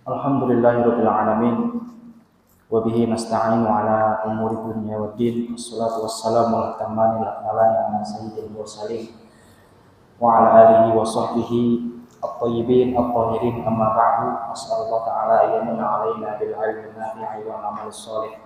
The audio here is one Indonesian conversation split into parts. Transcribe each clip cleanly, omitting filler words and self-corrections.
Alhamdulillahirabbil alamin wa bihi nasta'inu ala umuri dunya waddin. Wassalatu wassalamu ala tamanil akmalani ala sayyidil mursalin wa ala alihi wa sahbihi at-tayyibin at-tahirin, amma ba'du. As'alullah ta'ala ayyamunna alaina bil ilmi nafi'i wal amal shalih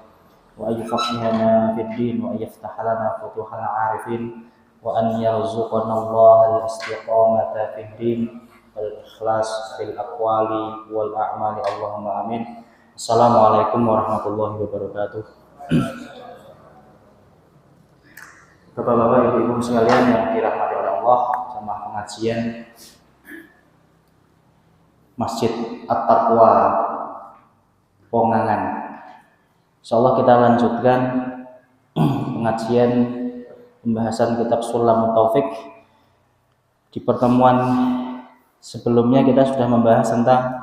wa ayyufaqihana fid din wa ayyaftah lana futuhal arifin wa an yarzuqana Allah al-istiqamata fid din wal ikhlas fil aqwali wal a'mali, Allahumma amin. Assalamualaikum warahmatullahi wabarakatuh. Bapak-bapak, ibu-ibu sekalian yang dirahmati oleh Allah, jamaah pengajian Masjid At-Taqwa Pongangan. Insyaallah kita lanjutkan pengajian pembahasan kitab Sulamut Taufik. Di pertemuan sebelumnya kita sudah membahas tentang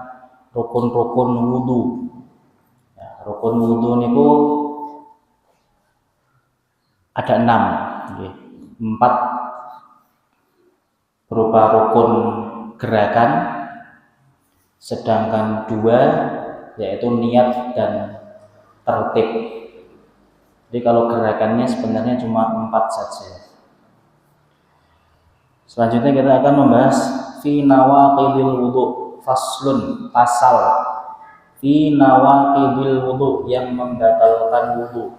rukun-rukun wudu. Ya, rukun wudu niku ada 6, 4 berupa rukun gerakan, sedangkan 2 yaitu niat dan tertib. Jadi kalau gerakannya sebenarnya cuma 4 saja. Selanjutnya kita akan membahas fi nawaqidil wudu, faslun, pasal fi nawaqidil wudu, yang membatalkan wudu.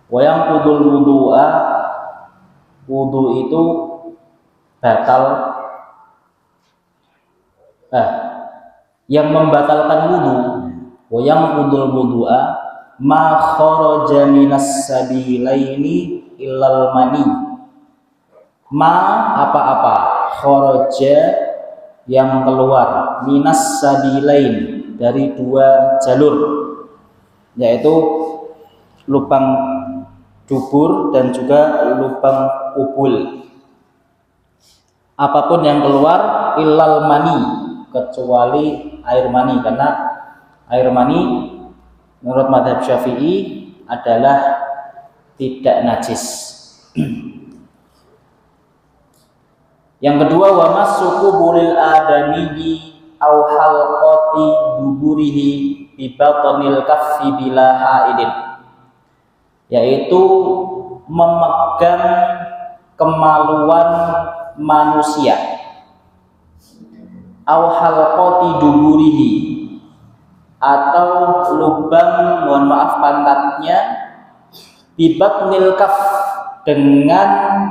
Wa yang qudul wudu'a, wudu itu batal, yang membatalkan wudu. Wa yang qudul wudu'a ma kharaja minas sabilaini illal mani. Ma apa-apa, kharaja yang keluar, minas sabilain dari 2 jalur, yaitu lubang dubur dan juga lubang kubul. Apapun yang keluar illal mani, kecuali air mani, karena air mani menurut mazhab Syafi'i adalah tidak najis. Yang kedua, wa massuku buril adamiyyi aw halqati duburihi bi batanil kaffi bila haidin, yaitu memegang kemaluan manusia, aw halqati duburihi, atau lubang, mohon maaf, pantatnya, bi batnil kaf, dengan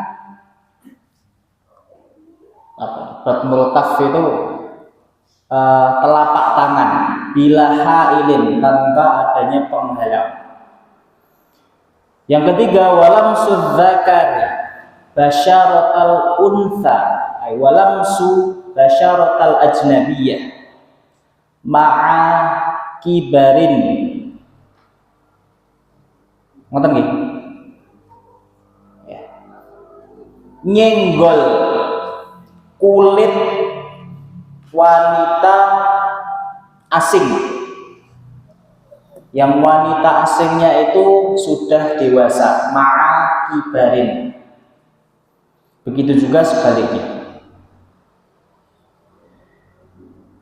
batnul kaf itu telapak tangan, bila hailin, tanpa adanya penghalang. Yang ketiga, walam sudzakari basyaratal untha, ay walam su basyaratal ajnabiyah ma'a kibarin. Ngoten nggih? Ya. Nyenggol kulit wanita asing, yang wanita asingnya itu sudah dewasa, ma'a kibarin. Begitu juga sebaliknya.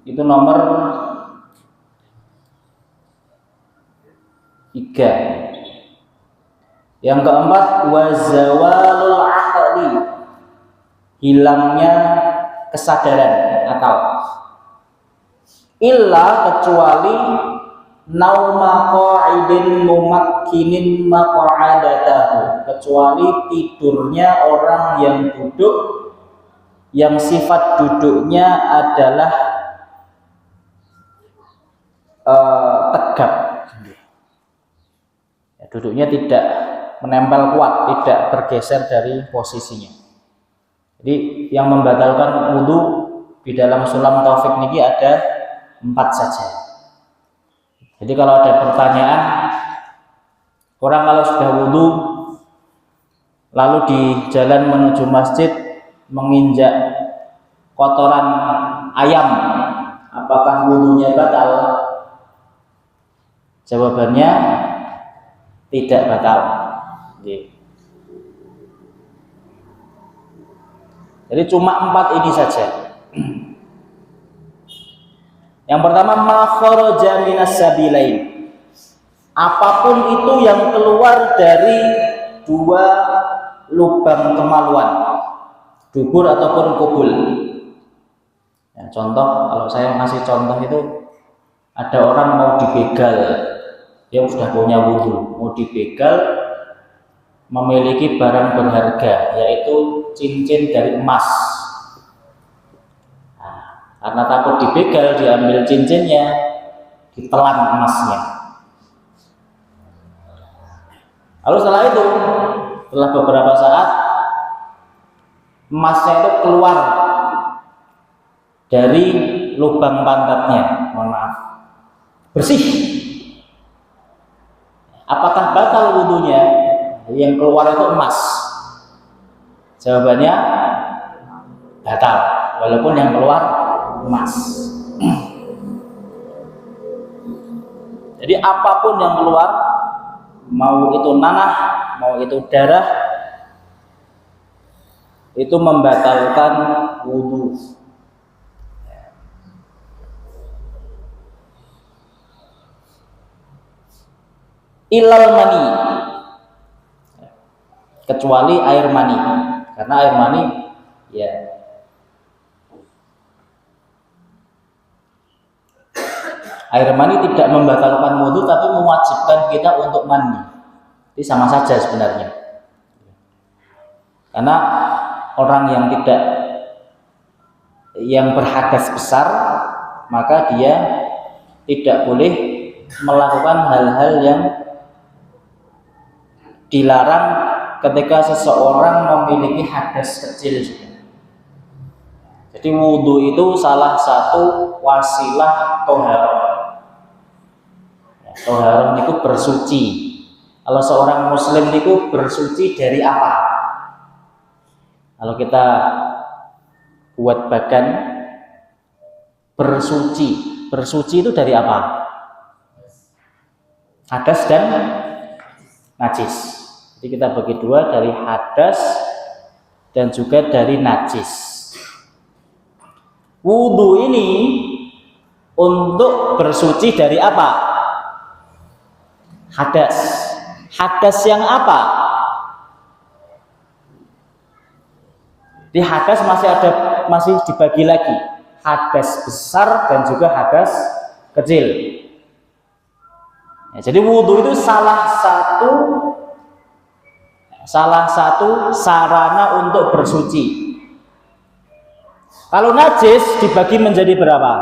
Itu nomor 3. Yang keempat, wazawalul aqli, hilangnya kesadaran akal, illa, kecuali nauma qa'idin mumakkinin maq'adatahu, kecuali tidurnya orang yang duduk, yang sifat duduknya adalah tegap, ya, duduknya tidak menempel kuat, tidak bergeser dari posisinya. Jadi yang membatalkan wudu di dalam Sulam Taufik niki ada 4 saja. Jadi kalau ada pertanyaan, orang kalau sudah wudu lalu di jalan menuju masjid menginjak kotoran ayam, apakah wudunya batal? Jawabannya tidak batal. Jadi cuma 4 ini saja. Yang pertama, ma kharaja minas sabilain. Apapun itu yang keluar dari dua lubang kemaluan, dubur ataupun kubul. Ya, contoh, kalau saya ngasih contoh itu, ada orang mau dibegal, dia sudah punya wudu, mau dibegal, memiliki barang berharga, yaitu cincin dari emas. Karena takut dibegal, diambil cincinnya, ditelan emasnya. Lalu setelah itu, setelah beberapa saat, emasnya itu keluar dari lubang pantatnya. Mohon maaf, bersih. Apakah batal wudunya? Yang keluar itu emas. Jawabannya batal, walaupun yang keluar emas. Jadi apapun yang keluar, mau itu nanah, mau itu darah, itu membatalkan wudu. Ilal mani, kecuali air mani, karena air mani ya air mani tidak membatalkan wudu, tapi mewajibkan kita untuk mandi. Ini sama saja sebenarnya. Karena orang yang berhadas besar, maka dia tidak boleh melakukan hal-hal yang dilarang ketika seseorang memiliki hadas kecil. Jadi wudu itu salah satu wasilah toharoh. Toharoh itu bersuci. Kalau seorang muslim itu bersuci dari apa? Kalau kita buat bagan, bersuci itu dari apa? Hadas dan najis. Jadi kita bagi dua, dari hadas dan juga dari najis. Wudu ini untuk bersuci dari apa? Hadas. Hadas yang apa? Di hadas masih dibagi lagi, hadas besar dan juga hadas kecil. Ya, jadi wudu itu salah satu sarana untuk bersuci. Kalau najis dibagi menjadi berapa?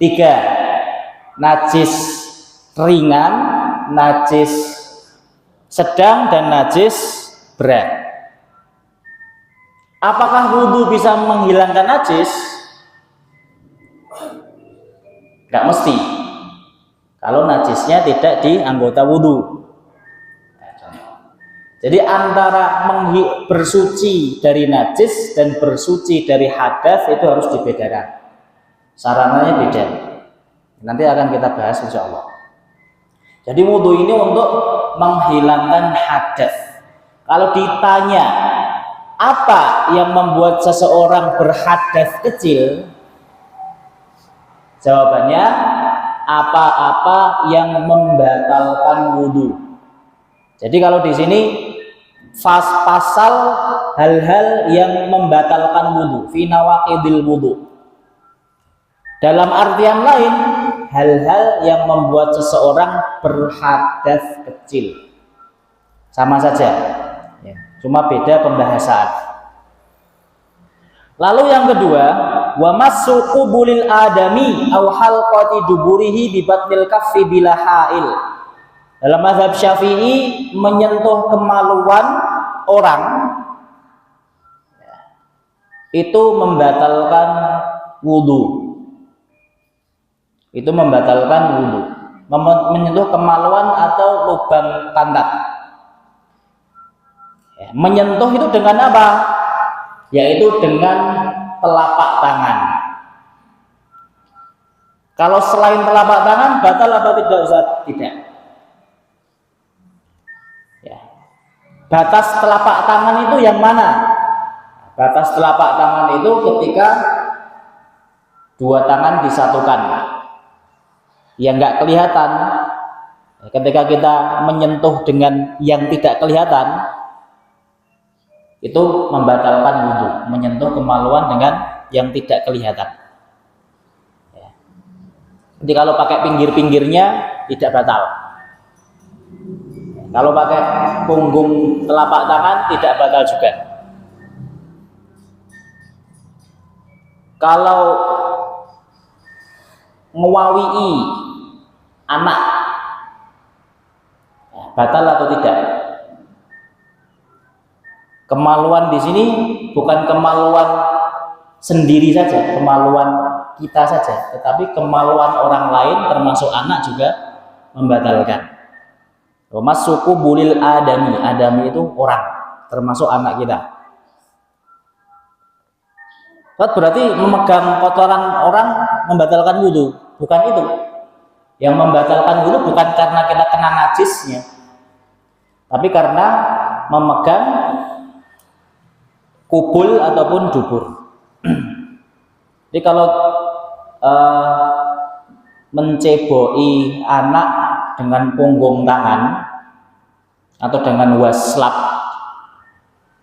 3. Najis ringan, najis sedang, dan najis berat. Apakah wudu bisa menghilangkan najis? Enggak mesti. Kalau najisnya tidak di anggota wudu. Jadi antara bersuci dari najis dan bersuci dari hadas itu harus dibedakan. Sarananya beda. Nanti akan kita bahas insya Allah. Jadi wudu ini untuk menghilangkan hadas. Kalau ditanya apa yang membuat seseorang berhadas kecil, jawabannya apa-apa yang membatalkan wudu. Jadi kalau di sini pasal hal-hal yang membatalkan wudu, fi nawaqidil wudu. Dalam artian lain, hal-hal yang membuat seseorang berhadas kecil. Sama saja, ya, cuma beda pembahasan. Lalu yang kedua, wa massu qubulil adami aw halqati duburihi bi batnil kaffi bila hail. Dalam mazhab Syafi'i, menyentuh kemaluan orang itu membatalkan wudu. Itu membatalkan wudu. Menyentuh kemaluan atau lubang pantat. Menyentuh itu dengan apa? Yaitu dengan telapak tangan. Kalau selain telapak tangan, batal apa tidak, Ustaz? Tidak. Ya. Batas telapak tangan itu yang mana? Batas telapak tangan itu ketika dua tangan disatukan, yang nggak kelihatan. Ketika kita menyentuh dengan yang tidak kelihatan, itu membatalkan wudhu. Menyentuh kemaluan dengan yang tidak kelihatan. Jadi kalau pakai pinggir-pinggirnya tidak batal. Kalau pakai punggung telapak tangan tidak batal juga. Kalau ngewawii anak, batal atau tidak? Kemaluan di sini bukan kemaluan sendiri saja, kemaluan kita saja, tetapi kemaluan orang lain termasuk anak juga membatalkan. Mas suku bulil adami itu orang, termasuk anak kita. Berarti memegang kotoran orang membatalkan wudhu, bukan itu. Yang membatalkan wudhu bukan karena kita kena najisnya, tapi karena memegang kubul ataupun dubur. Jadi kalau menceboi anak dengan punggung tangan atau dengan waslap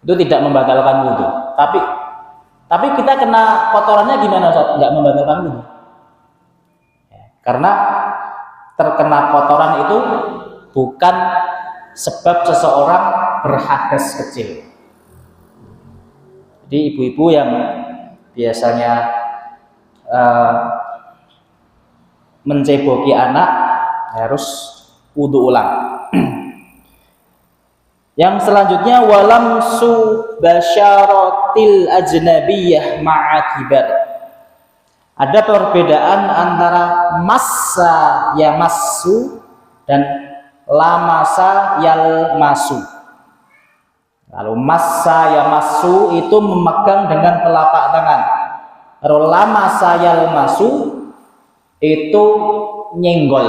itu tidak membatalkan wudhu. Tapi kita kena kotorannya gimana, Ustaz? Nggak membatalkan wudhu. Karena terkena kotoran itu bukan sebab seseorang berhadas kecil. Jadi ibu-ibu yang biasanya menceboki anak harus wudhu ulang. Yang selanjutnya walamsu basyaratil ajnabiyah ma'akibar. Ada perbedaan antara massa yamassu dan lamasa yalmasu. Lalu massa yamassu itu memegang dengan telapak tangan. Kalau lamasa yalmasu itu nyenggol.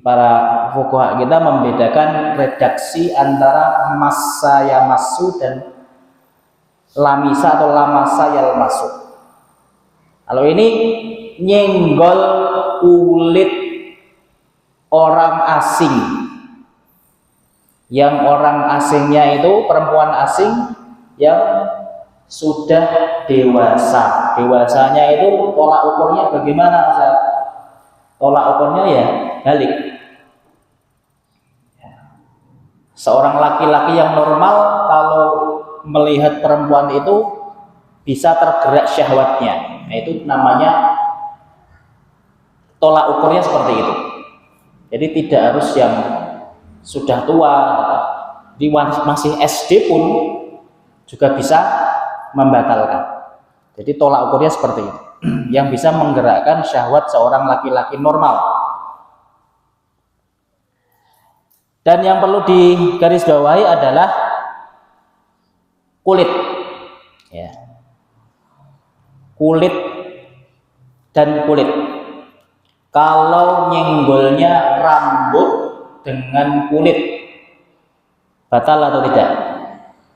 Para fuqaha kita membedakan redaksi antara massa yamassu dan lamisa atau lamasa yalmasu. Kalau ini nyenggol kulit orang asing, yang orang asingnya itu perempuan asing yang sudah dewasa. Dewasanya itu tolak ukurnya bagaimana, Ustaz? Tolak ukurnya ya balik. Seorang laki-laki yang normal kalau melihat perempuan itu bisa tergerak syahwatnya. Nah, itu namanya tolak ukurnya seperti itu. Jadi tidak harus yang sudah tua, di masih SD pun juga bisa membatalkan. Jadi tolak ukurnya seperti itu. Yang bisa menggerakkan syahwat seorang laki-laki normal. Dan yang perlu digarisbawahi adalah kulit, ya. Kulit dan kulit. Kalau nyenggolnya rambut dengan kulit, batal atau tidak?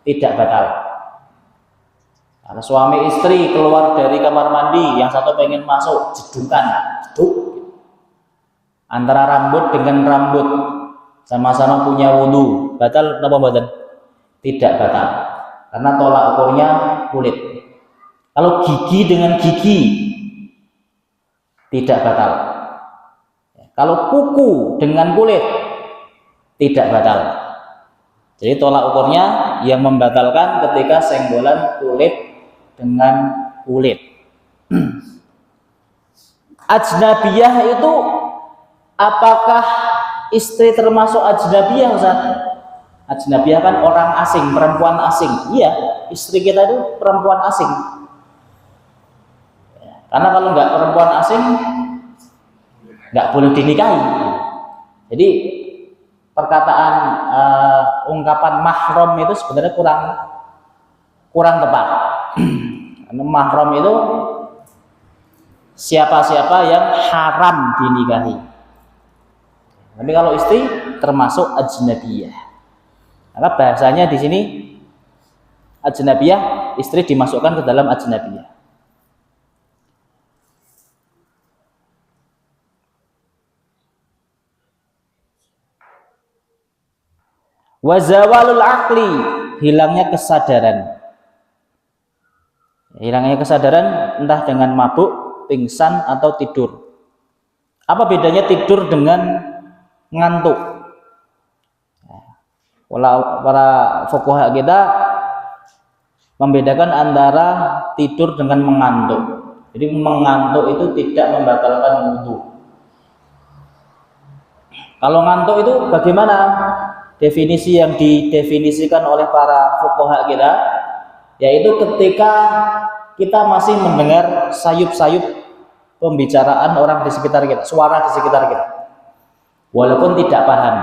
Tidak batal. Kalau suami istri keluar dari kamar mandi, yang satu pengen masuk, jedungkan, jeduk. Antara rambut dengan rambut, sama-sama punya wudhu, batal atau batal? Tidak batal, karena tolak ukurnya kulit. Kalau gigi dengan gigi, tidak batal. Kalau kuku dengan kulit, tidak batal. Jadi tolak ukurnya yang membatalkan ketika senggolan kulit dengan kulit. Ajnabiyah itu apakah istri termasuk ajnabiyah, Ustaz? Ajnabiyah kan orang asing, perempuan asing. Iya, istri kita itu perempuan asing. Karena kalau nggak perempuan asing nggak boleh dinikahi. Jadi perkataan ungkapan mahram itu sebenarnya kurang tepat. Mahram itu siapa-siapa yang haram dinikahi. Tapi kalau istri termasuk ajnabiyah. Maka bahasanya di sini ajnabiyah, istri dimasukkan ke dalam ajnabiyah. Wa zawalul aqli, hilangnya kesadaran. Hilangnya kesadaran entah dengan mabuk, pingsan atau tidur. Apa bedanya tidur dengan ngantuk? Para fuqaha kita membedakan antara tidur dengan mengantuk. Jadi mengantuk itu tidak membatalkan wudu. Kalau ngantuk itu bagaimana? Definisi yang didefinisikan oleh para fuqaha kita, yaitu ketika kita masih mendengar sayup-sayup pembicaraan orang di sekitar kita, suara di sekitar kita, walaupun tidak paham,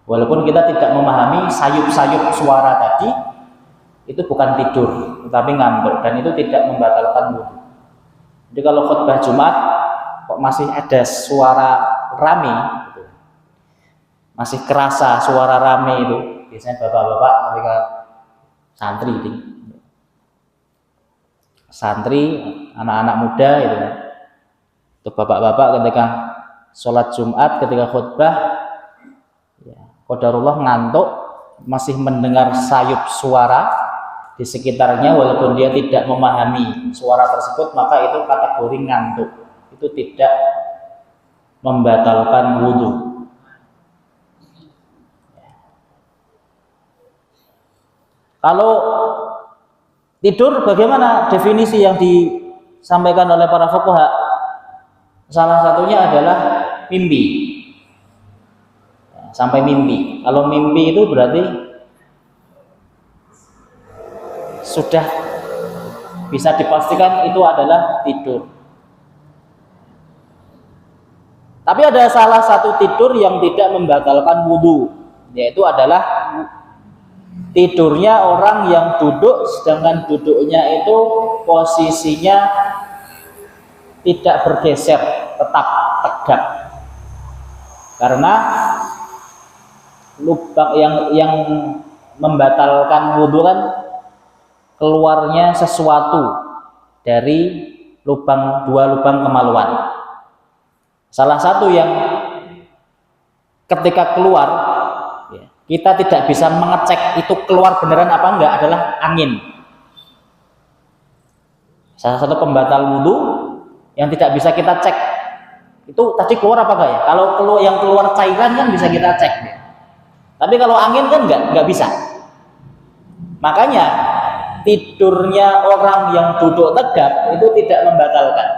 walaupun kita tidak memahami sayup-sayup suara tadi, itu bukan tidur, tetapi ngantuk, dan itu tidak membatalkan wudu. Jadi kalau khutbah Jumat kok masih ada suara rame, masih kerasa suara rame itu, biasanya bapak-bapak ketika santri, anak-anak muda itu bapak-bapak ketika sholat Jumat, ketika khutbah, ya, qadarullah ngantuk, masih mendengar sayup suara di sekitarnya, walaupun dia tidak memahami suara tersebut, maka itu kategori ngantuk, itu tidak membatalkan wudu. Kalau tidur, bagaimana definisi yang disampaikan oleh para fuqaha? Salah satunya adalah mimpi. Sampai mimpi. Kalau mimpi itu berarti sudah bisa dipastikan itu adalah tidur. Tapi ada salah satu tidur yang tidak membatalkan wudu, yaitu adalah tidurnya orang yang duduk, sedangkan duduknya itu posisinya tidak bergeser, tetap tegak. Karena lubang yang membatalkan wudu kan keluarnya sesuatu dari dua lubang kemaluan. Salah satu yang ketika keluar, kita tidak bisa mengecek itu keluar beneran apa enggak adalah angin. Salah satu pembatal wudu yang tidak bisa kita cek itu tadi keluar apa enggak ya? Kalau yang keluar cairan kan bisa kita cek. Tapi kalau angin kan enggak bisa. Makanya tidurnya orang yang duduk tegap itu tidak membatalkan.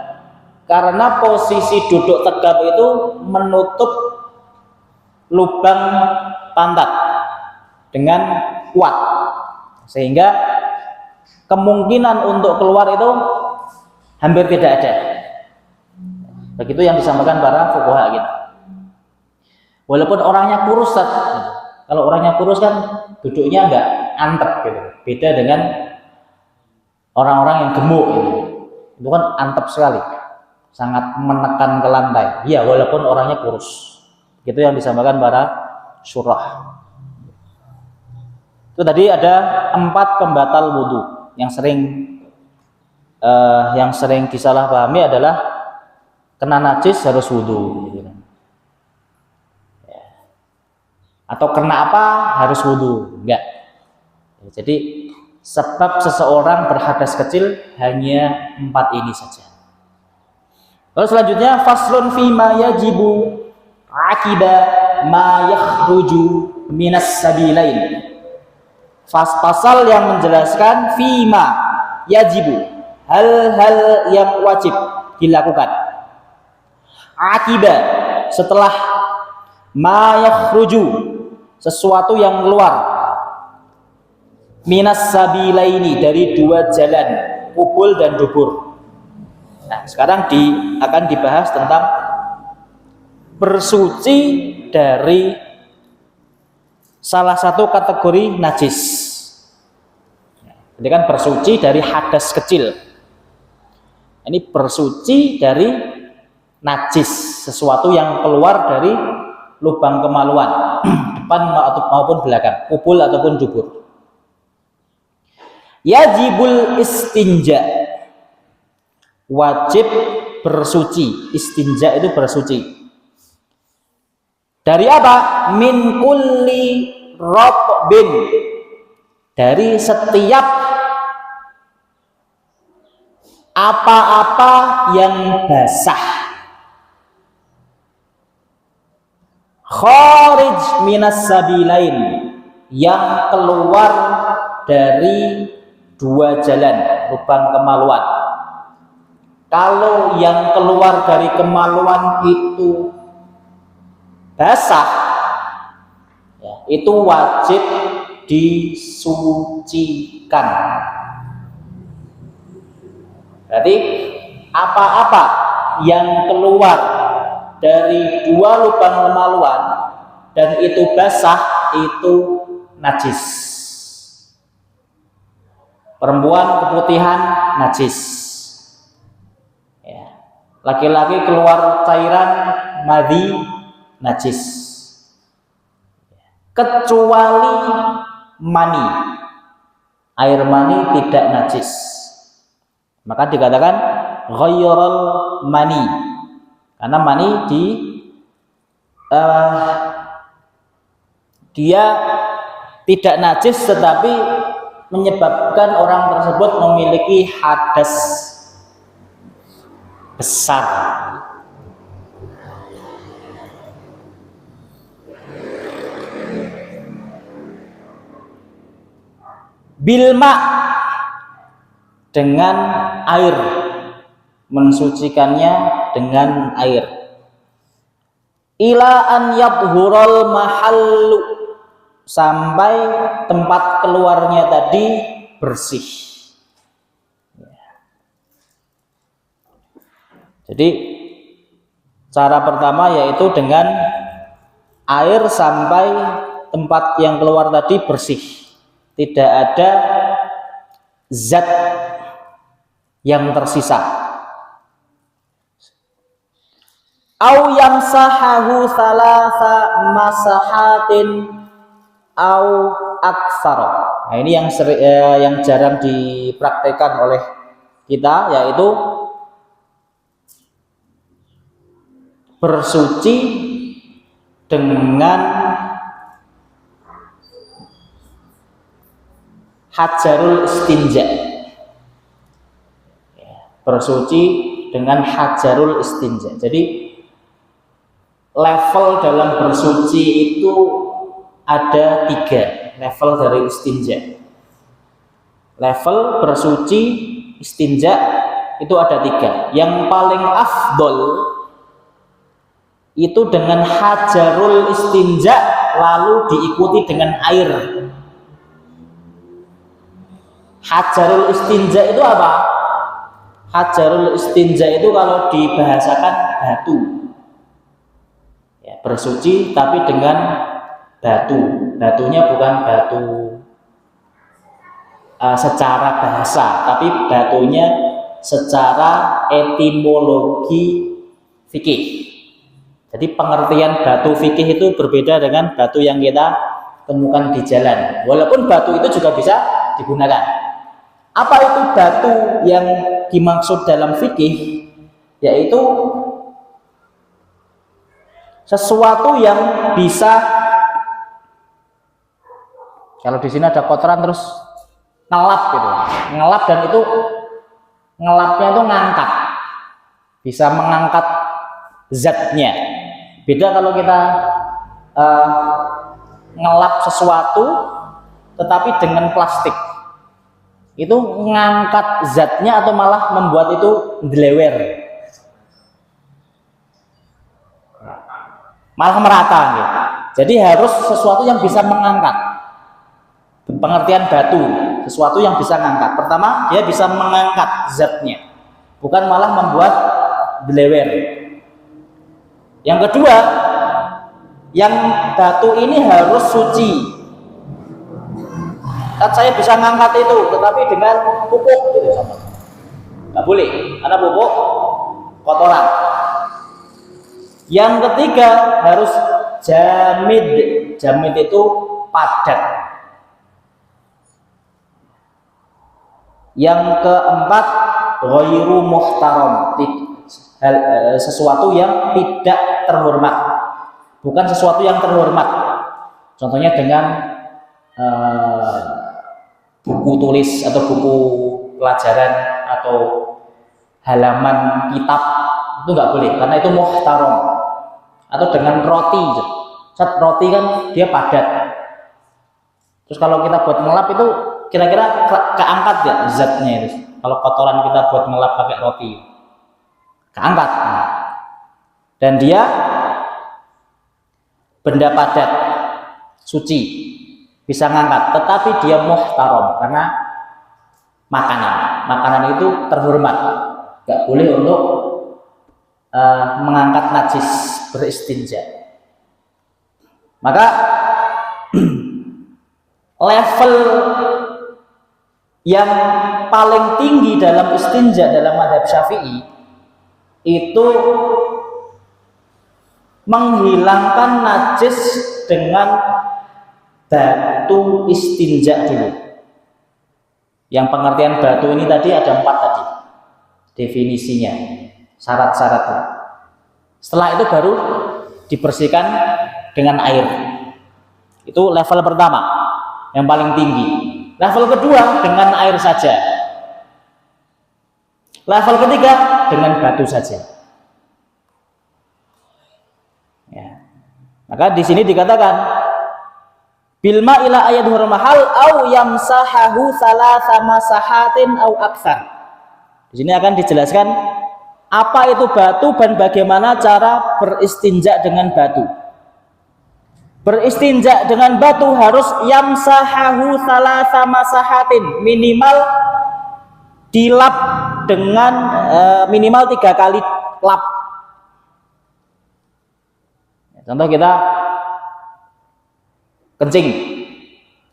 Karena posisi duduk tegap itu menutup lubang pantat dengan kuat, sehingga kemungkinan untuk keluar itu hampir tidak ada. Begitu yang disampaikan para fuqaha kita. Walaupun orangnya kurus, kalau orangnya kurus kan duduknya enggak antep gitu. Beda dengan orang-orang yang gemuk gitu. Itu kan antep sekali, sangat menekan ke lantai. Ya, walaupun orangnya kurus. Itu yang disampaikan para syurah. Itu tadi ada 4 pembatal wudu yang sering disalahpahami adalah kena najis harus wudu, gitu. Atau kena apa harus wudu, enggak. Jadi sebab seseorang berhadas kecil hanya 4 ini saja. Lalu selanjutnya faslun fima yajibu akiba ma yakhruju minas sabilain. Pasal yang menjelaskan fima yajibu, hal-hal yang wajib dilakukan. Akiba, setelah ma yakhruju, sesuatu yang keluar minas sabilaini, dari 2 jalan, kubul dan dubur. Nah, sekarang akan dibahas tentang bersuci dari salah satu kategori najis. Ini kan bersuci dari hadas kecil. Ini bersuci dari najis, sesuatu yang keluar dari lubang kemaluan, depan maupun belakang, kubul ataupun dubur. Yajibul istinja, wajib bersuci. Istinja itu bersuci. Dari apa? Min kulli rotbin, dari setiap apa-apa yang basah. Kharij minas sabilain, yang keluar dari dua jalan, lubang kemaluan. Kalau yang keluar dari kemaluan itu basah, ya, itu wajib disucikan. Berarti apa-apa yang keluar dari dua lubang kemaluan dan itu basah, itu najis. Perempuan keputihan, najis. Ya. Laki-laki keluar cairan madhi, najis. Kecuali mani, air mani tidak najis, maka dikatakan ghayral mani, karena mani dia tidak najis tetapi menyebabkan orang tersebut memiliki hadas besar. Bilma, dengan air, mensucikannya dengan air. Ila an yabhural mahallu, sampai tempat keluarnya tadi bersih. Jadi cara pertama yaitu dengan air sampai tempat yang keluar tadi bersih, tidak ada zat yang tersisa. Au yamsahahu salasa masahatin au aksar. Nah, ini yang jarang dipraktekkan oleh kita, yaitu bersuci dengan hajarul istinja. Bersuci dengan hajarul istinja. Jadi level dalam bersuci itu ada 3 level dari istinja. Level bersuci istinja itu ada 3. Yang paling afdol itu dengan hajarul istinja lalu diikuti dengan air. Hajarul istinja itu apa? Hajarul istinja itu kalau dibahasakan batu. Ya, bersuci tapi dengan batu. Batunya bukan batu secara bahasa, tapi batunya secara etimologi fikih. Jadi pengertian batu fikih itu berbeda dengan batu yang kita temukan di jalan. Walaupun batu itu juga bisa digunakan. Apa itu batu yang dimaksud dalam fikih? Yaitu sesuatu yang bisa, kalau di sini ada kotoran terus ngelap gitu, ngelap, dan itu ngelapnya itu ngangkat, bisa mengangkat zatnya. Beda kalau kita ngelap sesuatu tetapi dengan plastik, itu ngangkat zatnya atau malah membuat itu delewer, malah merata gitu. Jadi harus sesuatu yang bisa mengangkat. Pengertian batu, sesuatu yang bisa mengangkat. Pertama, dia bisa mengangkat zatnya, bukan malah membuat delewer. Yang kedua, yang batu ini harus suci. Kan saya bisa ngangkat itu, tetapi dengan pupuk gitu, nggak boleh, karena pupuk kotoran. Yang ketiga harus jamid. Jamid itu padat. Yang keempat ghairu muhtaram, sesuatu yang tidak terhormat. bukan sesuatu yang terhormat. Contohnya dengan buku tulis atau buku pelajaran atau halaman kitab, itu nggak boleh karena itu muhtaram. Atau dengan roti, roti kan dia padat. Terus kalau kita buat ngelap itu kira-kira keangkat ya zatnya itu. Kalau kotoran kita buat ngelap pakai roti, keangkat. Dan dia benda padat, suci, bisa ngangkat, tetapi dia muhtaram karena makanan itu terhormat, nggak boleh untuk mengangkat najis, beristinja. Maka level yang paling tinggi dalam istinja dalam mazhab Syafi'i itu menghilangkan najis dengan batu istinja dulu. Yang pengertian batu ini tadi ada 4 tadi definisinya, syarat-syaratnya. Setelah itu baru dibersihkan dengan air. Itu level pertama yang paling tinggi. Level kedua dengan air saja. Level ketiga dengan batu saja. Ya. Maka di sini dikatakan bilma ila ayadhur mahal au yamsahahu salasa masahatin au aksar. Di sini akan dijelaskan apa itu batu dan bagaimana cara beristinja dengan batu. Beristinja dengan batu harus yamsahahu salasa masahatin, minimal dilap dengan minimal 3 kali lap. Contoh kita kencing,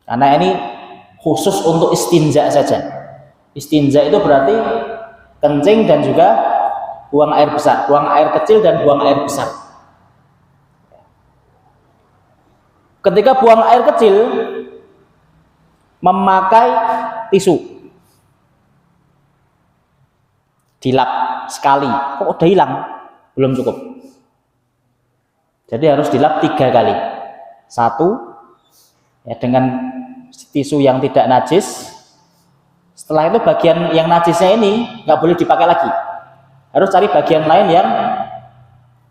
karena ini khusus untuk istinja saja. Istinja itu berarti kencing dan juga buang air besar, buang air kecil dan buang air besar. Ketika buang air kecil memakai tisu, dilap sekali, kok udah hilang, belum cukup. Jadi harus dilap 3 kali. 1 ya dengan tisu yang tidak najis. Setelah itu bagian yang najisnya ini nggak boleh dipakai lagi, harus cari bagian lain yang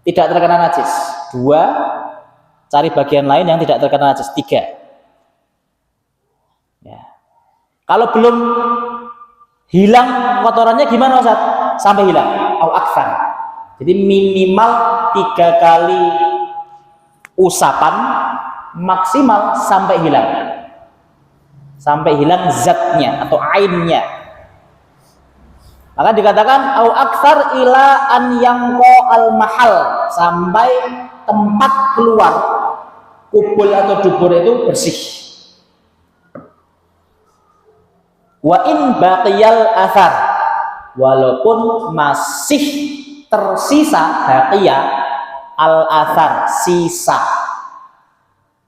tidak terkena najis. 2, cari bagian lain yang tidak terkena najis. 3 ya. Kalau belum hilang kotorannya gimana Ustaz? Sampai hilang au aksan. Jadi minimal 3 kali usapan, maksimal sampai hilang zatnya atau ainnya. Maka dikatakan au aksar ila an yangko al mahal, sampai tempat keluar kubul atau dubur itu bersih. Wa in baqiyal athar, walaupun masih tersisa baqiya al athar, sisa.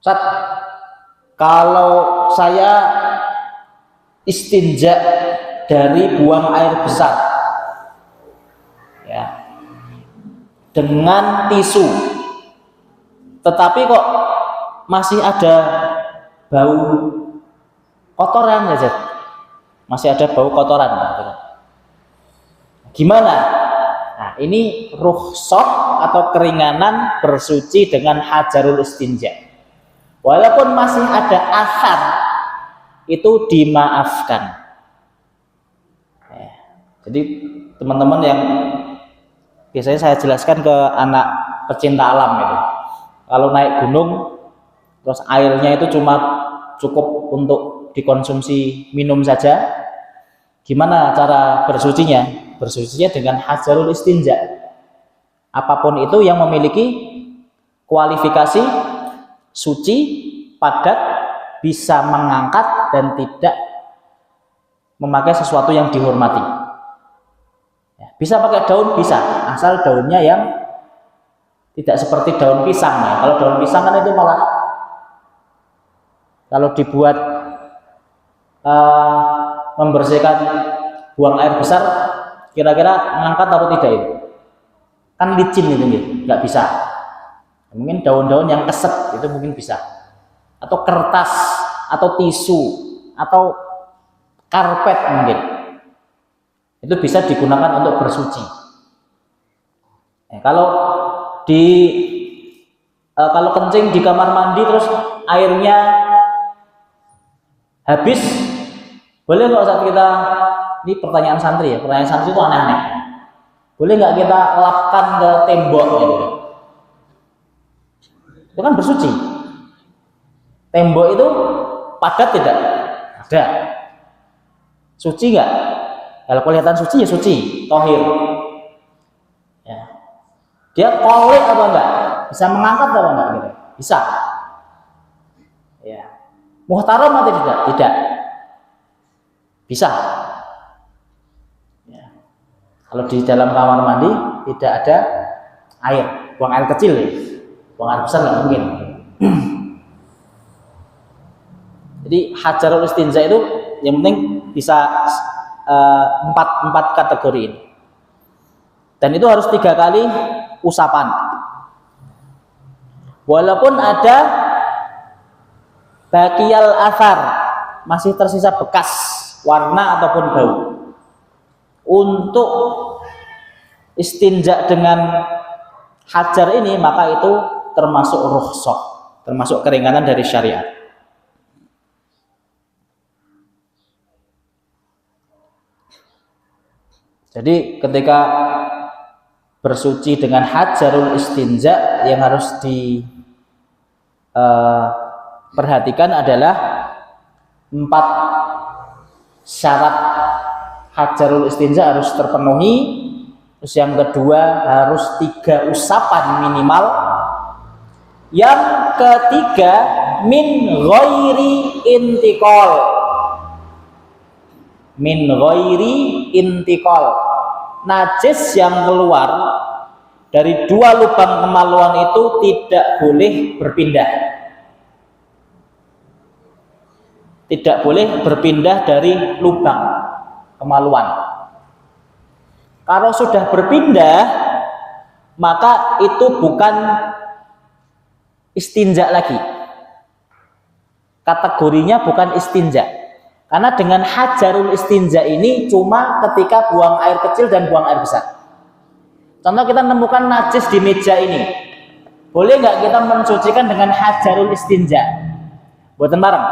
Ustaz, kalau saya istinja dari buang air besar ya dengan tisu, tetapi kok masih ada bau kotoran ya, masih ada bau kotoran, gimana? Nah, ini rukhsah atau keringanan bersuci dengan hajarul istinja. Walaupun masih ada asar, itu dimaafkan. Ya, jadi teman-teman yang biasanya saya jelaskan ke anak pecinta alam itu, kalau naik gunung terus airnya itu cuma cukup untuk dikonsumsi minum saja, gimana cara bersucinya? Bersucinya dengan hajarul istinja. Apapun itu yang memiliki kualifikasi suci, padat, bisa mengangkat dan tidak memakai sesuatu yang dihormati. Ya, bisa pakai daun, bisa, asal daunnya yang tidak seperti daun pisang. Ya. Kalau daun pisang kan itu malah kalau dibuat membersihkan buang air besar, kira-kira mengangkat atau tidak itu? Kan licin itu, nggak bisa. Mungkin daun-daun yang keset itu mungkin bisa, atau kertas, atau tisu, atau karpet mungkin. Itu bisa digunakan untuk bersuci. Kalau kalau kencing di kamar mandi terus airnya habis, boleh nggak saat kita, ini pertanyaan santri ya, pertanyaan santri itu aneh-aneh. Boleh nggak kita lapkan ke tembok gitu? Itu kan bersuci. Tembok itu padat tidak? Ada. Suci nggak? Kalau kelihatan suci ya suci, tohir. Ya. Dia kolik apa enggak? Bisa mengangkat apa enggak? Gitu. Bisa. Ya. Muhtaram atau tidak? Tidak. Bisa. Ya. Kalau di dalam kamar mandi tidak ada air, buang air kecil ya. Buang air besar nggak mungkin. Jadi hajarul istinja itu yang penting bisa empat kategori ini. Dan itu harus 3 kali usapan. Walaupun ada bakiyal athar, masih tersisa bekas warna ataupun bau. Untuk istinja dengan hajar ini maka itu termasuk rukhsah, termasuk keringanan dari syariat. Jadi ketika bersuci dengan hajarul istinja yang harus diperhatikan adalah 4 syarat hajarul istinja harus terpenuhi. Terus yang kedua harus 3 usapan minimal. Yang ketiga min ghairi intiqal. Min ghairi intiqal. Najis yang keluar dari 2 lubang kemaluan itu tidak boleh berpindah. Tidak boleh berpindah dari lubang kemaluan. Kalau sudah berpindah, maka itu bukan istinja lagi. Kategorinya bukan istinja. Karena dengan hajarul istinja ini cuma ketika buang air kecil dan buang air besar. Contoh kita menemukan najis di meja ini. Boleh nggak kita mensucikan dengan hajarul istinja? Buatan bareng.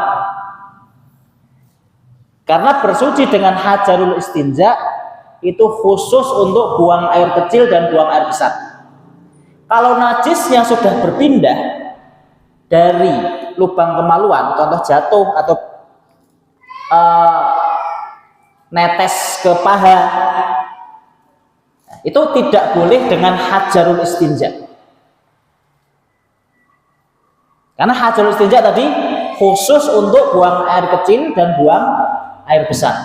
Karena bersuci dengan hajarul istinja itu khusus untuk buang air kecil dan buang air besar. Kalau najis yang sudah berpindah dari lubang kemaluan, contoh jatuh atau netes ke paha, itu tidak boleh dengan hajarul istinja. Karena hajarul istinja tadi khusus untuk buang air kecil dan buang air besar.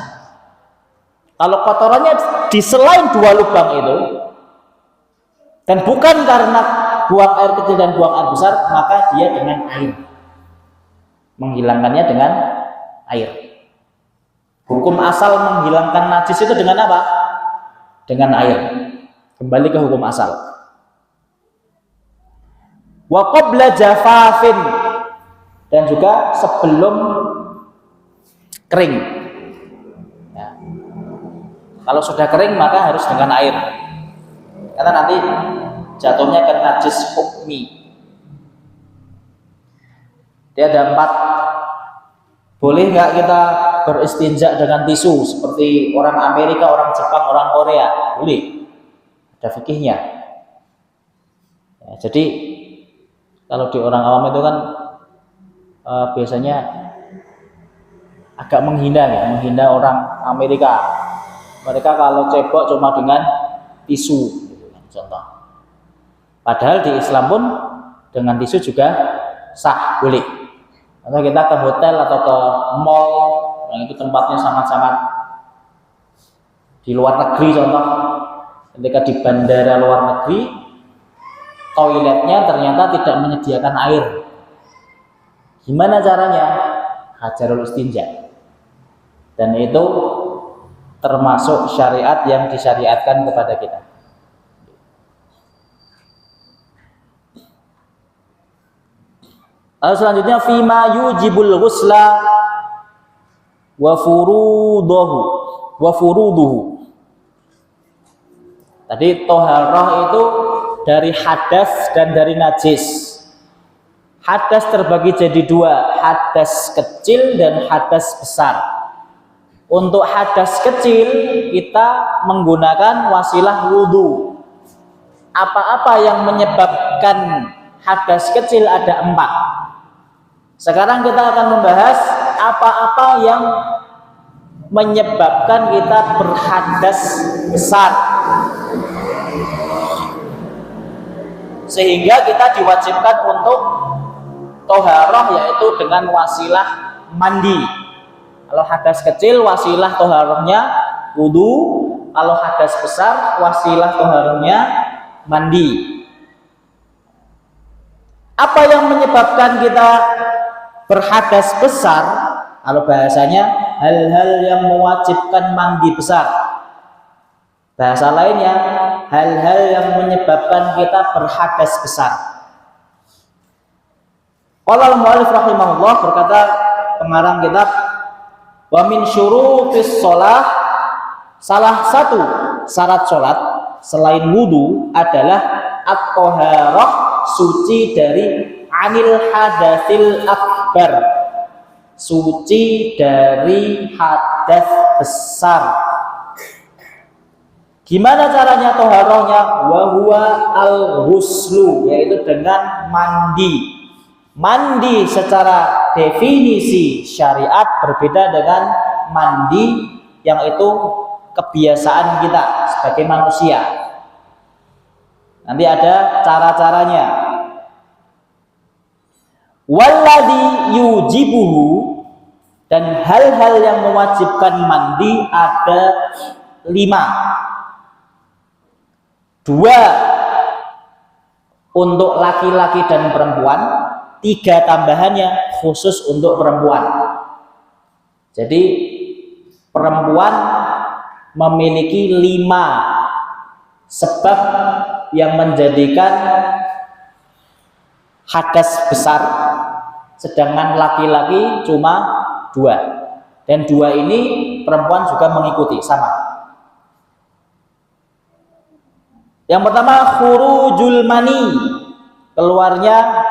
Kalau kotorannya di selain 2 lubang itu dan bukan karena buang air kecil dan buang air besar, maka dia dengan air, menghilangkannya dengan air. Hukum asal menghilangkan najis itu dengan apa? Dengan air. Kembali ke hukum asal. Wa qabla jafafin, dan juga sebelum kering. Ya. Kalau sudah kering maka harus dengan air. Karena nanti jatuhnya ke najis hukmi. Dia ada 4. Boleh nggak kita beristinja dengan tisu seperti orang Amerika, orang Jepang, orang Korea? Boleh. Ada fikihnya. Ya, jadi kalau di orang awam itu kan biasanya agak menghina ya, menghina orang Amerika. Mereka kalau cebok cuma dengan tisu, gitu, contoh. Padahal di Islam pun dengan tisu juga sah, boleh. Atau kita ke hotel atau ke mall yang itu tempatnya sangat-sangat di luar negeri, contoh ketika di bandara luar negeri toiletnya ternyata tidak menyediakan air. Gimana caranya? Hajarul istinja. Dan itu termasuk syariat yang disyariatkan kepada kita. Lalu selanjutnya fima yujibul ghusla wa furuduhu. Tadi toharoh itu dari hadas dan dari najis. Hadas terbagi jadi dua, hadas kecil dan hadas besar. Untuk hadas kecil kita menggunakan wasilah wudu. Apa-apa yang menyebabkan hadas kecil ada 4. Sekarang kita akan membahas apa-apa yang menyebabkan kita berhadas besar, sehingga kita diwajibkan untuk toharoh, yaitu dengan wasilah mandi. Kalau hadas kecil wasilah toharohnya wudu, kalau hadas besar wasilah toharohnya mandi. Apa yang menyebabkan kita berhadas besar? Kalau bahasanya hal-hal yang mewajibkan mandi besar. Bahasa lainnya hal-hal yang menyebabkan kita berhadas besar. Qala al-mu'allif rahimahullah, berkata pengarang kitab, wa min syurutis shalah, salah satu syarat salat selain wudu adalah at-thaharah, suci dari anil hadatsil akbar, suci dari hadas besar. Gimana caranya toharohnya? Wa huwa al-ghuslu, yaitu dengan mandi. Mandi secara definisi syariat berbeda dengan mandi yang itu kebiasaan kita sebagai manusia. Nanti ada cara-caranya. Walladhi yujibuhu, dan hal-hal yang mewajibkan mandi ada 5. 2 untuk laki-laki dan perempuan, 3 tambahannya khusus untuk perempuan. Jadi perempuan memiliki 5 sebab yang menjadikan hadas besar, sedangkan laki-laki cuma 2, dan 2 ini perempuan juga mengikuti sama. Yang pertama khurujul mani, keluarnya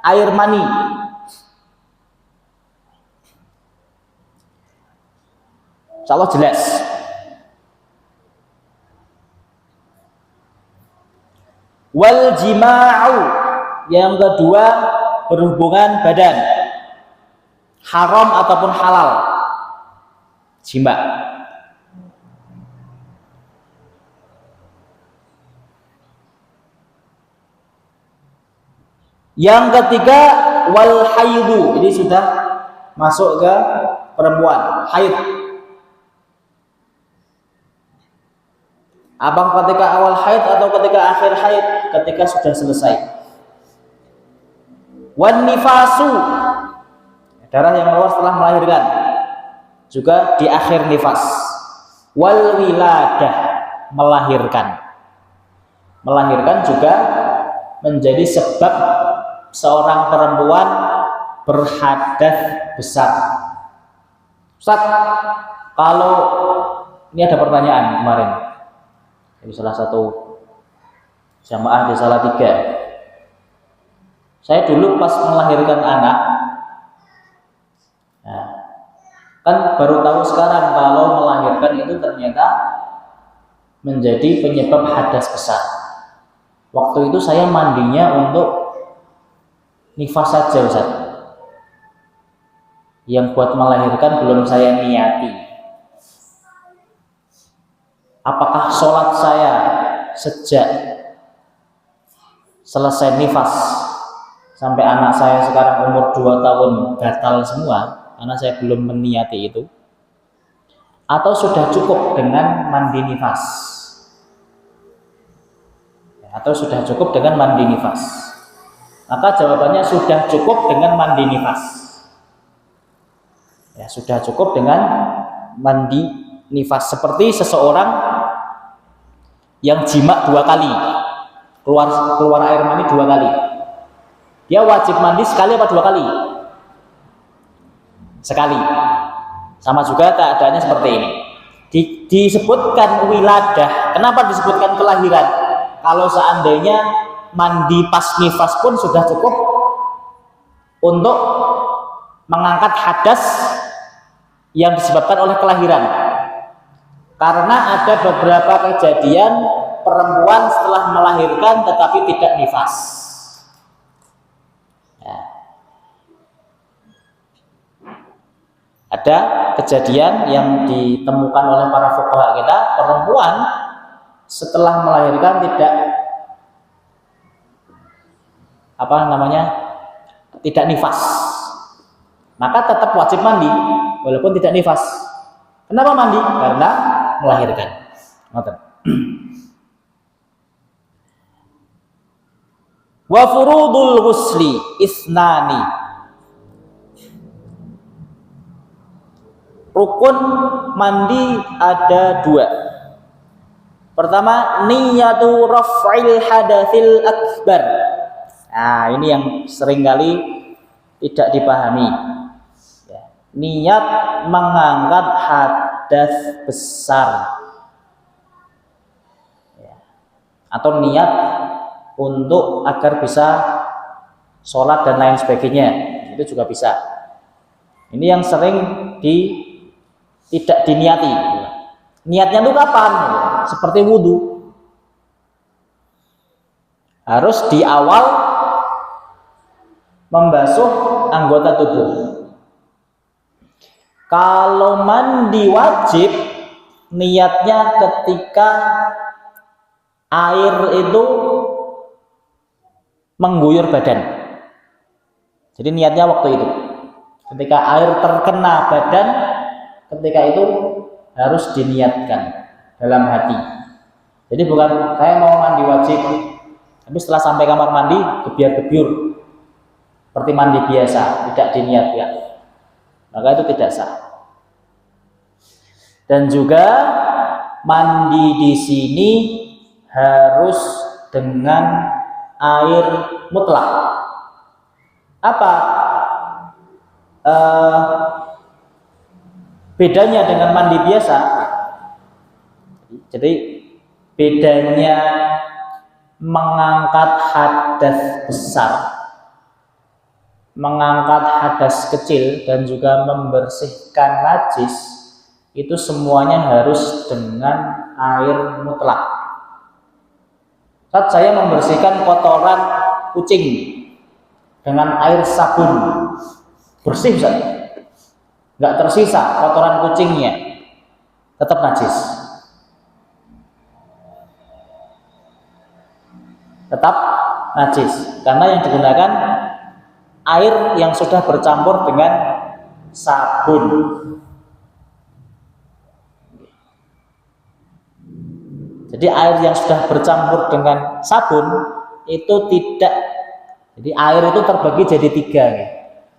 air mani. Insyaallah jelas. Wal jima'u, yang kedua berhubungan badan, haram ataupun halal, jima'. Yang ketiga wal haidu, ini sudah masuk ke perempuan, haid. Apakah ketika awal haid atau ketika akhir haid? Ketika sudah selesai. Wan nifasu, darah yang keluar setelah melahirkan, juga di akhir nifas. Wal wiladah, melahirkan. Melahirkan juga menjadi sebab seorang perempuan berhadas besar. Ustaz, kalau ini ada pertanyaan kemarin dari salah satu jamaah di Salatiga. Saya dulu pas melahirkan anak, nah, kan baru tahu sekarang kalau melahirkan itu ternyata menjadi penyebab hadas besar. Waktu itu saya mandinya untuk nifas saja, Ustaz. Yang buat melahirkan belum saya niati. Apakah sholat saya sejak selesai nifas sampai anak saya sekarang umur 2 tahun batal semua karena saya belum meniati itu? Atau sudah cukup dengan mandi nifas? Atau sudah cukup dengan mandi nifas? Maka jawabannya sudah cukup dengan mandi nifas. Ya, sudah cukup dengan mandi nifas. Seperti seseorang yang jima 2 kali, keluar air mani 2 kali. Dia wajib mandi sekali apa 2 kali? Sekali. Sama juga keadaannya seperti ini. Disebutkan wiladah. Kenapa disebutkan kelahiran? Kalau seandainya mandi pas nifas pun sudah cukup untuk mengangkat hadas yang disebabkan oleh kelahiran. Karena ada beberapa kejadian perempuan setelah melahirkan tetapi tidak nifas. Ya. Ada kejadian yang ditemukan oleh para fuqaha kita, perempuan setelah melahirkan tidak nifas, maka tetap wajib mandi walaupun tidak nifas. Kenapa mandi? Karena melahirkan. Wa furudul ghusli isnani. Rukun mandi ada 2. Pertama, niyatu raf'il hadatsil akbar. Nah, ini yang seringkali tidak dipahami. Ya. Niat mengangkat hadas besar. Ya. Atau niat untuk agar bisa sholat dan lain sebagainya, itu juga bisa. Ini yang sering tidak diniati. Niatnya itu kapan? Seperti wudhu, harus di awal membasuh anggota tubuh. Kalau mandi wajib, niatnya ketika air itu mengguyur badan. Jadi niatnya waktu itu. Ketika air terkena badan, ketika itu harus diniatkan dalam hati. Jadi bukan saya mau mandi wajib, tapi setelah sampai kamar mandi gebiar-gebiur seperti mandi biasa, tidak diniatkan, maka itu tidak sah. Dan juga mandi di sini harus dengan air mutlak. Apa bedanya dengan mandi biasa? Jadi bedanya mengangkat hadas besar, mengangkat hadas kecil, dan juga membersihkan najis, itu semuanya harus dengan air mutlak. Saat saya membersihkan kotoran kucing dengan air sabun, bersih Ustaz, nggak tersisa kotoran kucingnya, tetap najis, karena yang digunakan air yang sudah bercampur dengan sabun. Jadi air yang sudah bercampur dengan sabun itu tidak, jadi air itu terbagi jadi 3 ya.